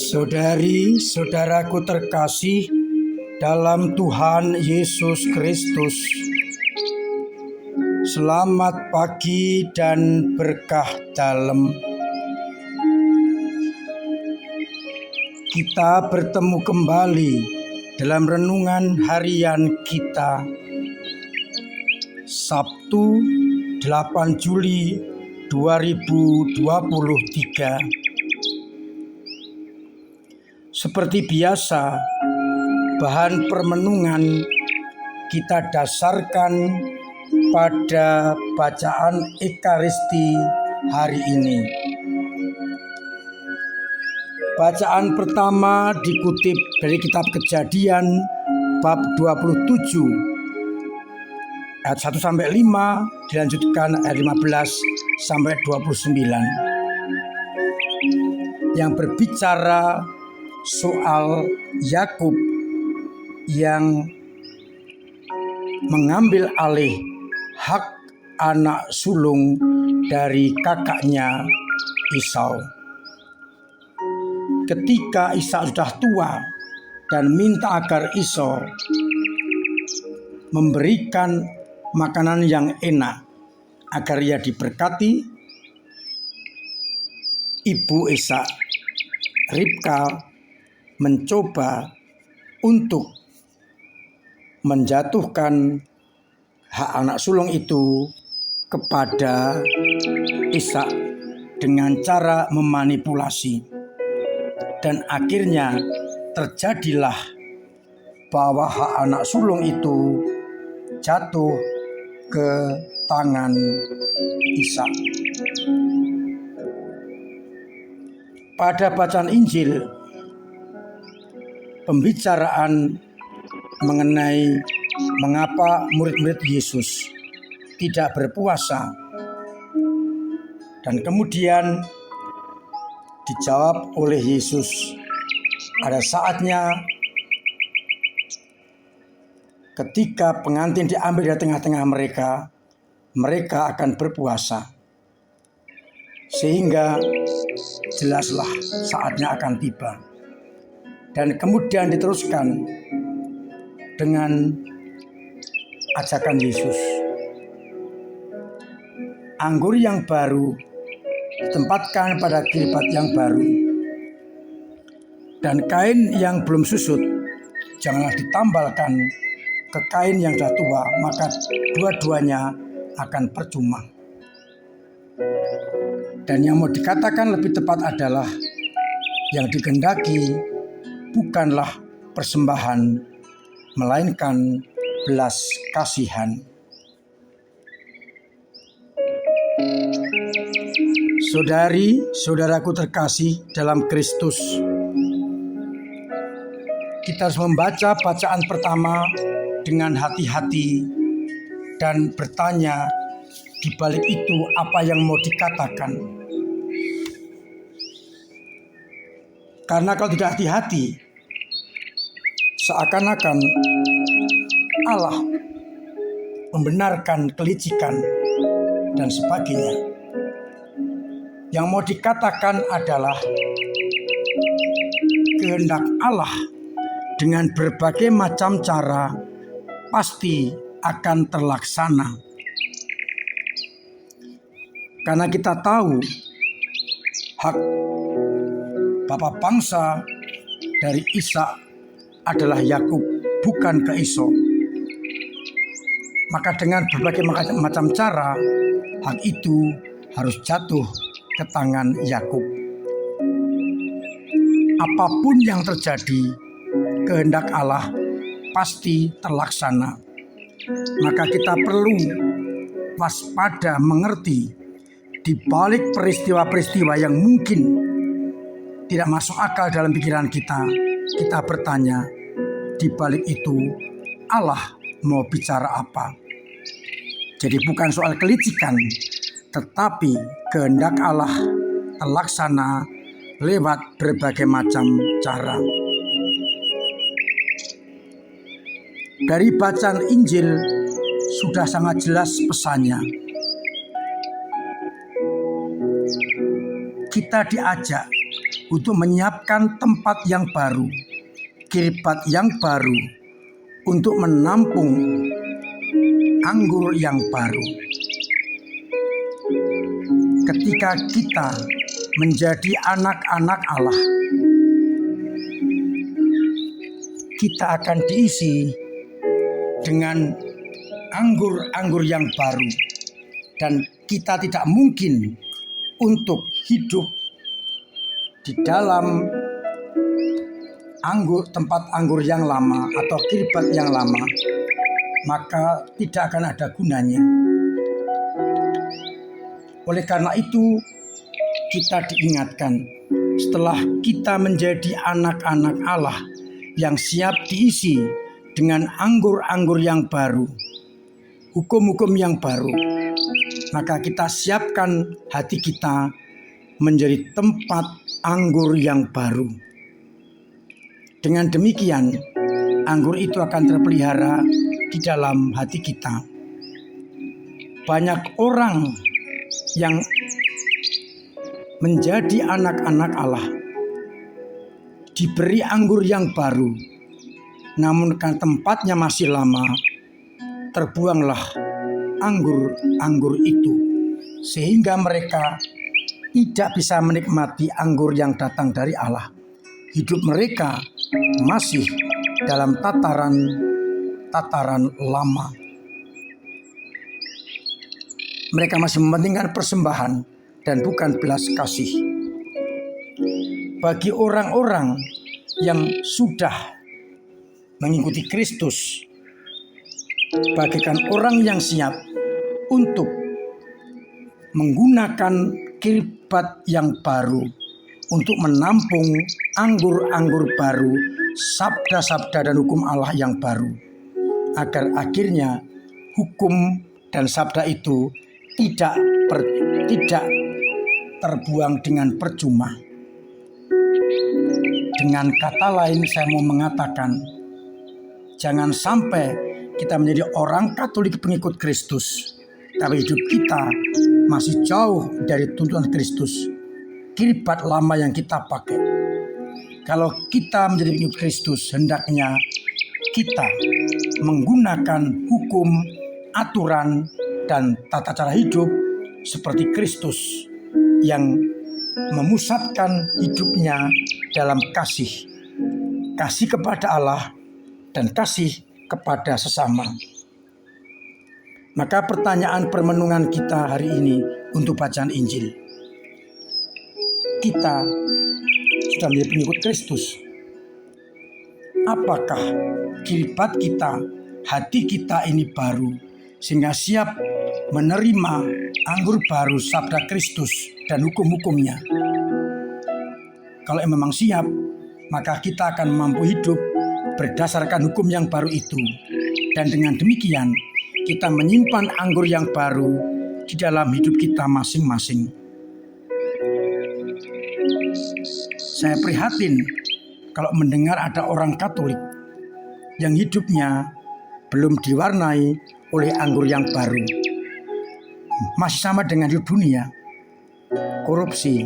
Saudari-saudaraku terkasih dalam Tuhan Yesus Kristus, selamat pagi dan berkah dalam. Kita bertemu kembali dalam renungan harian kita, Sabtu 8 Juli 2023. Seperti biasa, bahan permenungan kita dasarkan pada bacaan Ekaristi hari ini. Bacaan pertama dikutip dari kitab Kejadian bab 27 ayat 1 sampai 5, dilanjutkan ayat 15 sampai 29, yang berbicara soal Yakub yang mengambil alih hak anak sulung dari kakaknya Esau. Ketika Ishak sudah tua dan minta agar Esau memberikan makanan yang enak agar ia diberkati, ibu Ishak, Ribka, mencoba untuk menjatuhkan hak anak sulung itu kepada Ishak dengan cara memanipulasi. Dan akhirnya terjadilah bahwa hak anak sulung itu jatuh ke tangan Ishak. Pada bacaan Injil, pembicaraan mengenai mengapa murid-murid Yesus tidak berpuasa, dan kemudian dijawab oleh Yesus, ada saatnya ketika pengantin diambil dari tengah-tengah mereka, mereka akan berpuasa, sehingga jelaslah saatnya akan tiba. Dan kemudian diteruskan dengan ajakan Yesus. Anggur yang baru ditempatkan pada kiribat yang baru, dan kain yang belum susut janganlah ditambalkan ke kain yang sudah tua, maka dua-duanya akan percuma. Dan yang mau dikatakan lebih tepat adalah yang dikehendaki bukanlah persembahan, melainkan belas kasihan. Saudari-saudaraku terkasih dalam Kristus, kita harus membaca bacaan pertama dengan hati-hati dan bertanya di balik itu apa yang mau dikatakan. Karena kalau tidak hati-hati, seakan-akan Allah membenarkan kelicikan dan sebagainya. Yang mau dikatakan adalah kehendak Allah dengan berbagai macam cara pasti akan terlaksana. Karena kita tahu hak bapak bangsa dari Ishak adalah Yakub, bukan ke Esau. Maka dengan berbagai macam cara, hak itu harus jatuh ke tangan Yakub. Apapun yang terjadi, kehendak Allah pasti terlaksana. Maka kita perlu waspada, mengerti di balik peristiwa-peristiwa yang mungkin tidak masuk akal dalam pikiran kita. Kita bertanya, di balik itu Allah mau bicara apa? Jadi bukan soal kelicikan, tetapi kehendak Allah terlaksana lewat berbagai macam cara. Dari bacaan Injil sudah sangat jelas pesannya. Kita diajak untuk menyiapkan tempat yang baru, kiribat yang baru, untuk menampung anggur yang baru. Ketika kita menjadi anak-anak Allah, kita akan diisi dengan anggur-anggur yang baru, dan kita tidak mungkin untuk hidup di dalam tempat anggur yang lama atau kiribat yang lama, maka tidak akan ada gunanya. Oleh karena itu, kita diingatkan, setelah kita menjadi anak-anak Allah yang siap diisi dengan anggur-anggur yang baru, hukum-hukum yang baru, maka kita siapkan hati kita menjadi tempat anggur yang baru. Dengan demikian, anggur itu akan terpelihara di dalam hati kita. Banyak orang yang menjadi anak-anak Allah diberi anggur yang baru, namun karena tempatnya masih lama, terbuanglah anggur-anggur itu, sehingga mereka tidak bisa menikmati anggur yang datang dari Allah. Hidup mereka masih dalam tataran lama. Mereka masih mementingkan persembahan dan bukan belas kasih. Bagi orang-orang yang sudah mengikuti Kristus, bagaikan orang yang siap untuk menggunakan kiribat yang baru untuk menampung anggur-anggur baru, sabda-sabda dan hukum Allah yang baru, agar akhirnya hukum dan sabda itu tidak terbuang dengan percuma. Dengan kata lain, saya mau mengatakan, jangan sampai kita menjadi orang Katolik pengikut Kristus, tapi hidup kita masih jauh dari tuntunan Kristus, kiribat lama yang kita pakai. Kalau kita menjadi pengikut Kristus, hendaknya kita menggunakan hukum, aturan, dan tata cara hidup seperti Kristus yang memusatkan hidupnya dalam kasih kepada Allah dan kasih kepada sesama. Maka pertanyaan permenungan kita hari ini untuk bacaan Injil, kita sudah menjadi pengikut Kristus. Apakah kiribat kita, hati kita ini baru, sehingga siap menerima anggur baru sabda Kristus dan hukum-hukumnya? Kalau memang siap, maka kita akan mampu hidup berdasarkan hukum yang baru itu. Dan dengan demikian, kita menyimpan anggur yang baru di dalam hidup kita masing-masing. Saya prihatin kalau mendengar ada orang Katolik yang hidupnya belum diwarnai oleh anggur yang baru. Masih sama dengan hidup dunia, korupsi,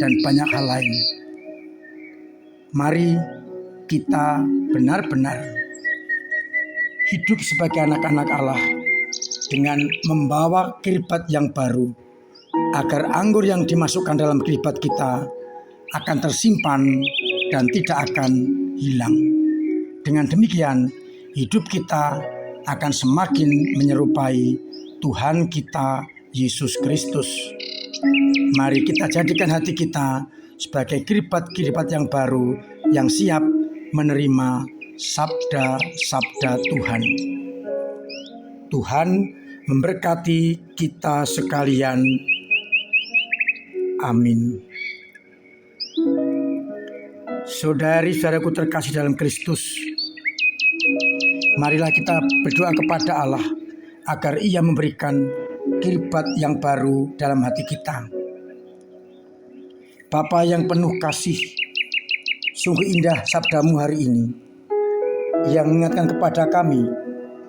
dan banyak hal lain. Mari kita benar-benar hidup sebagai anak-anak Allah dengan membawa kiribat yang baru, agar anggur yang dimasukkan dalam kiribat kita akan tersimpan dan tidak akan hilang. Dengan demikian, hidup kita akan semakin menyerupai Tuhan kita Yesus Kristus. Mari kita jadikan hati kita sebagai kiribat-kiribat yang baru yang siap menerima sabda-sabda Tuhan. Tuhan memberkati kita sekalian. Amin. Saudari-saudaraku terkasih dalam Kristus, marilah kita berdoa kepada Allah agar Ia memberikan kiribat yang baru dalam hati kita. Bapa yang penuh kasih, sungguh indah sabdamu hari ini yang mengingatkan kepada kami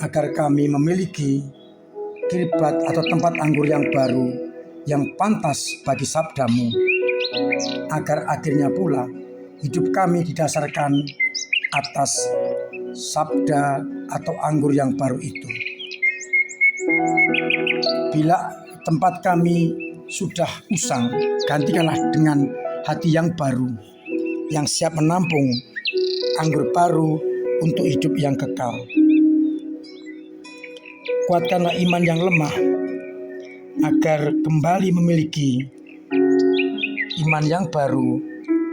agar kami memiliki kiribat atau tempat anggur yang baru yang pantas bagi sabdamu. agar akhirnya pula hidup kami didasarkan atas sabda atau anggur yang baru itu. Bila tempat kami sudah usang, gantikanlah dengan hati yang baru, yang siap menampung anggur baru untuk hidup yang kekal. Kuatkanlah iman yang lemah, agar kembali memiliki iman yang baru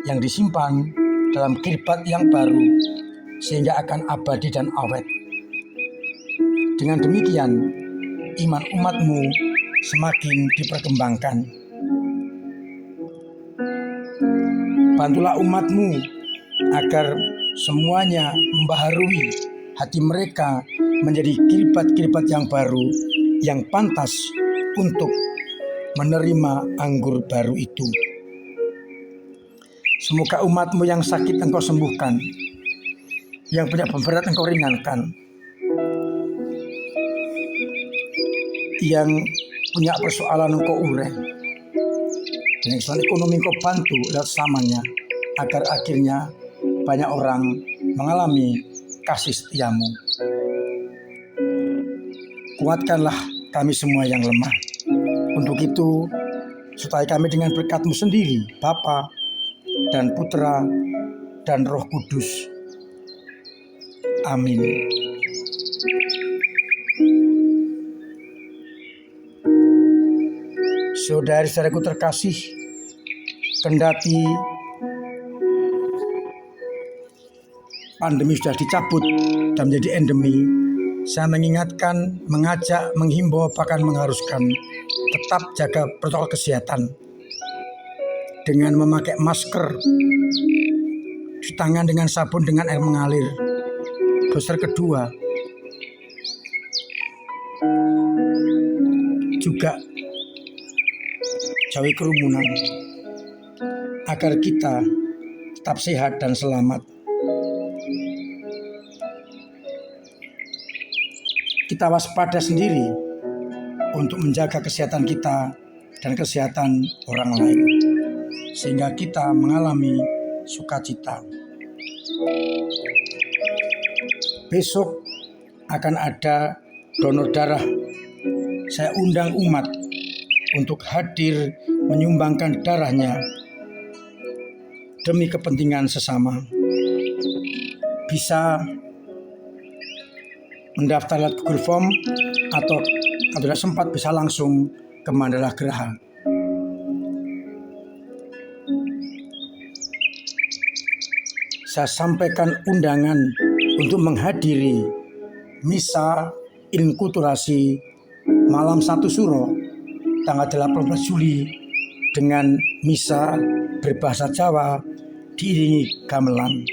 yang disimpan dalam kirbat yang baru, sehingga akan abadi dan awet. Dengan demikian, iman umatmu semakin diperkembangkan. Bantulah umatmu agar semuanya membaharui hati mereka menjadi kirbat-kirbat yang baru, yang pantas untuk menerima anggur baru itu. Semoga umatmu yang sakit engkau sembuhkan, yang punya beban engkau ringankan, yang punya persoalan engkau urai, dan kesalahan ekonomi engkau bantu lewat samanya, agar akhirnya banyak orang mengalami kasih setiamu. Kuatkanlah kami semua yang lemah. Untuk itu, sertai kami dengan berkat-Mu sendiri, Bapa dan Putra dan Roh Kudus. Amin. Saudara-saudaraku terkasih, kendati pandemi sudah dicabut dan menjadi endemi, saya mengingatkan, mengajak, menghimbau, bahkan mengharuskan tetap jaga protokol kesehatan dengan memakai masker, cuci tangan dengan sabun dengan air mengalir. Booster kedua juga jauhi kerumunan agar kita tetap sehat dan selamat. Kita waspada sendiri untuk menjaga kesehatan kita dan kesehatan orang lain, sehingga kita mengalami sukacita. Besok akan ada donor darah. Saya undang umat untuk hadir menyumbangkan darahnya demi kepentingan sesama. Bisa mendaftar lewat Google Form atau kalau tidak sempat bisa langsung ke Mandala Geraha. Saya sampaikan undangan untuk menghadiri misa inkulturasi malam 1 Suro tanggal 18 Juli dengan misa berbahasa Jawa diiringi gamelan.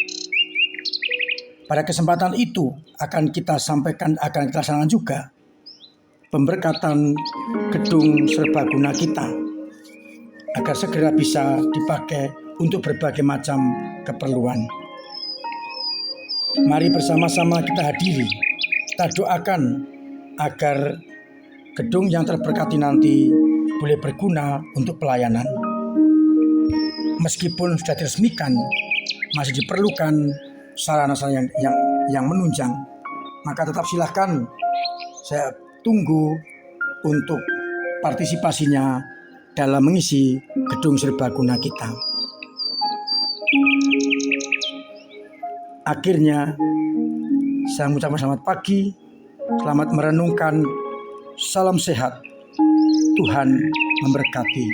Pada kesempatan itu akan kita sampaikan, akan kita laksanakan juga pemberkatan gedung serbaguna kita agar segera bisa dipakai untuk berbagai macam keperluan. Mari bersama-sama kita hadiri, kita doakan agar gedung yang terberkati nanti boleh berguna untuk pelayanan. Meskipun sudah diresmikan, masih diperlukan sarana-sarana yang menunjang, maka tetap silahkan, saya tunggu untuk partisipasinya dalam mengisi gedung serbaguna kita. Akhirnya saya mengucapkan selamat pagi, selamat merenungkan, salam sehat, Tuhan memberkati.